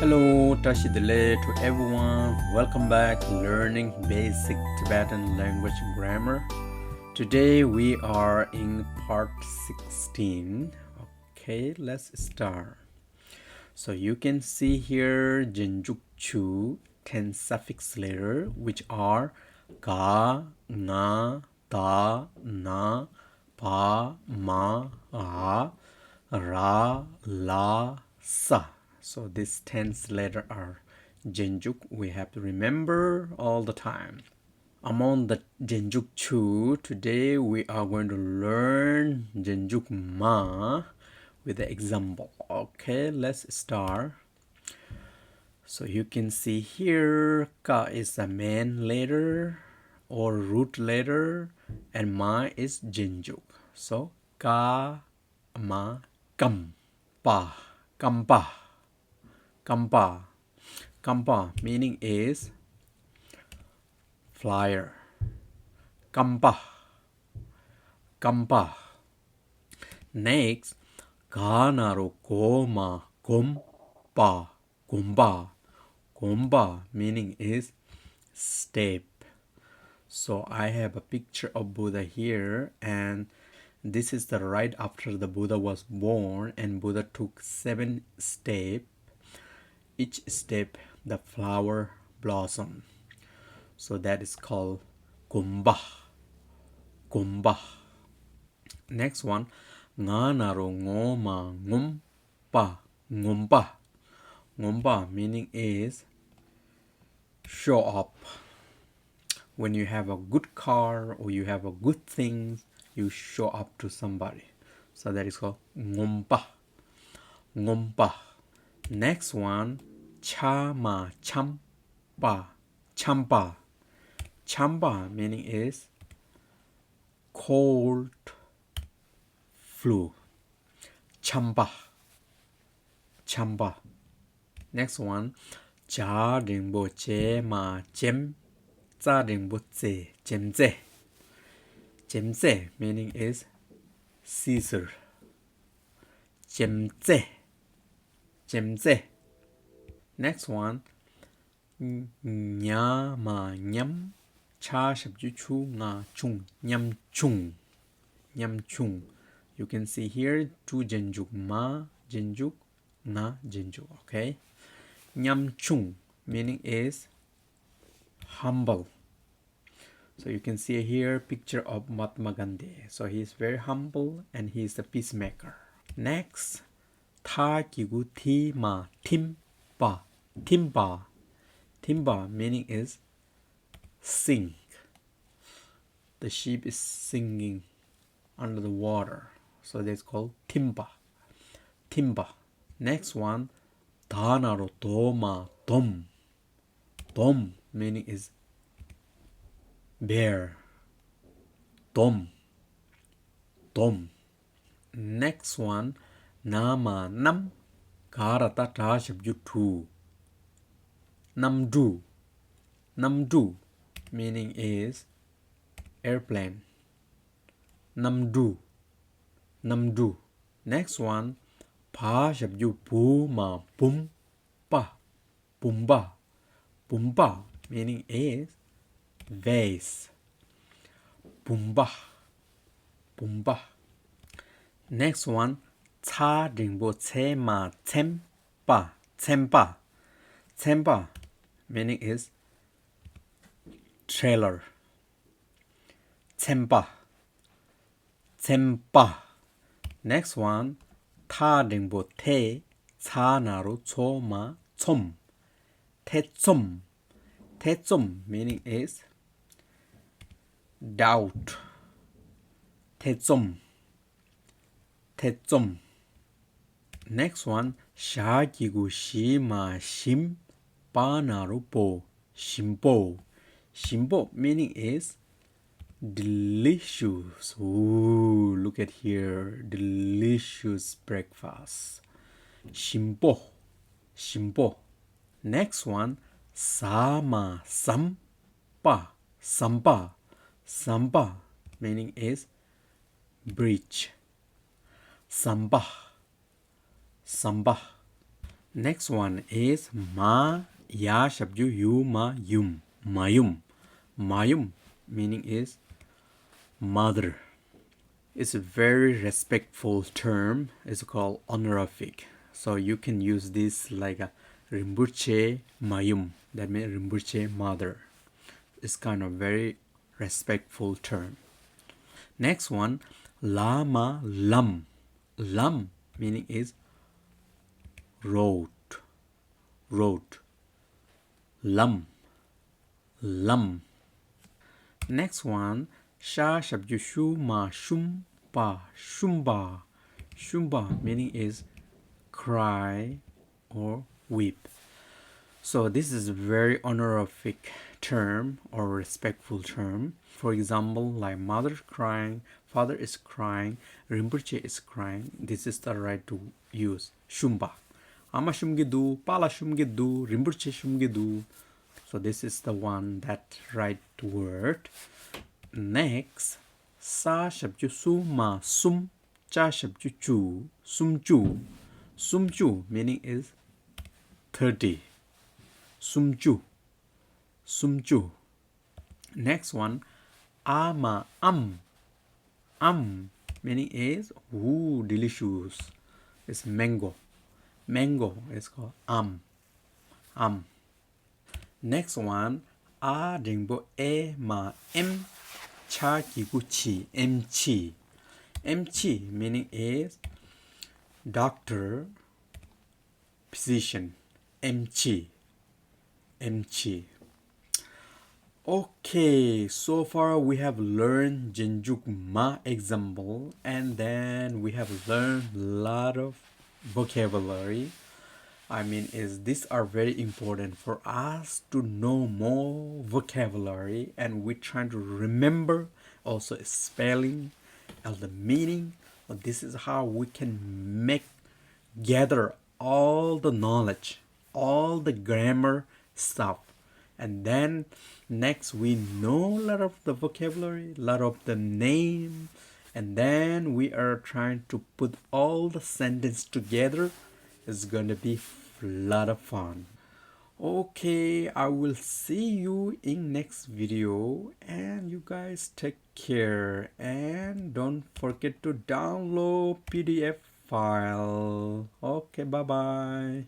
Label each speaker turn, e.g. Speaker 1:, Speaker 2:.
Speaker 1: Hello, Tashidele to everyone. Welcome back to learning basic Tibetan language grammar. Today we are in part 16. Okay, let's start. So you can see here Jinjukchu 10 suffix letter which are ga, nga, da, na, pa, ma, ra, la, sa. So these 10 letters are Jinjuk. We have to remember all the time. Among the Jinjukchu, today we are going to learn Jinjuk Ma with the example. Okay, let's start. So you can see here, Ka is the main letter or root letter and Ma is Jinjuk. So Ka, Ma, Kam, Pa, Kampa, Kampa. Kampa meaning is flyer. Kampa, Kampa. Next, Kanaro Koma, Gompa, Gomba. Gomba meaning is step. So I have a picture of Buddha here, and this is the right after the Buddha was born, and Buddha took 7 steps. Each step the flower blossom. So that is called Gomba. Gomba. Next one, Nganaro Ngoma Ngumpa Ngumpa. Ngumpa meaning is show up. When you have a good car or you have a good thing, you show up to somebody. So that is called Ngumpa. Ngumpa. Next one, Chama Champa. Champa. Champa meaning is cold flu. Champa. Champa. Next one, Cha Ringbo Che Ma Chem. Za Ringbo Ze Chem Ze. Chem Ze meaning is Caesar. Chem Ze. Chem Ze. Next one, Nya Ma Nyam. Cha Shabju Chu Nga Chung. Nyam Chung. Nyam Chung. You can see here two Jinjuk Ma, Jinjuk, Na, Jinjuk. Okay. Nyam Chung meaning is humble. So you can see here picture of Mahatma Gandhi. So he is very humble and he is the peacemaker. Next, Tha Kigu Thi Ma Timpa. Timpa. Timpa meaning is sing. The sheep is singing under the water. So that's called Timpa. Timpa. Next one, Dhanaro Doma Dom. Dom meaning is bear. Dom. Dom. Next one, Nama Nam Karata Tashabjutu. Namdu. Namdu meaning is airplane. Namdu. Namdu. Next one, Pa Shabju Puma Pumpa. Pumba. Pumba meaning is vase. Pumba. Pumba. Next one, Cha Ringbo Che Ma Tsempa. Tsempa. Tsempa meaning is trailer. Tsempa. Tsempa. Next one, Tha Ringbo Te Cha Naru Cho Ma Chom. Te Chom. Te Chom meaning is doubt. Te Chom. Te Chom. Next one, Sha Kigu Shima Shim Pa Naru Po. Shimpo. Shimpo meaning is delicious. Ooh, look at here. Delicious breakfast. Shimpo. Shimpo. Next one, Sama Sampa. Sampa. Sampa meaning is bridge. Samba. Samba. Next one is ma ya shabju yu ma yum mayum. Mayum meaning is mother. It's a very respectful term. It's called honorific. So you can use this like a Rinpoche Mayum. That means Rinpoche mother. It's kind of very respectful term. Next one, Lama Lam. Lam meaning is road. Road. Lam. Lam. Next one, Sha Shabju Shuma Shumba. Shumba. Shumba meaning is cry or weep. So this is a very honorific term or respectful term. For example, like mother crying, father is crying, Rinpoche is crying. This is the right to use Shumba. Ama Shumgidu, Pala Shumgidu, Rinpoche Shumgidu. So this is the one that right word. Next, Sa Shabju Suma Sum Cha Shabju Chu Sum Chu. Sum Chu meaning is 30. Sumju. Sumju. Next one, ama meaning is delicious. It's mango. Mango is called am. Next one, a dingbo e ma em cha kiguchi emchi. Emchi meaning is doctor, physician. Emchi. Emchi. Okay, so far we have learned Jinjuk Ma example, and then we have learned a lot of vocabulary. I mean, these are very important for us to know more vocabulary, and we're trying to remember also spelling and the meaning. This is how we can gather all the knowledge, all the grammar stuff, and then next we know a lot of the vocabulary, a lot of the name, and then we are trying to put all the sentence together. It's gonna be a lot of fun. Okay, I will see you in next video, and you guys take care, and don't forget to download PDF file. Okay, bye bye.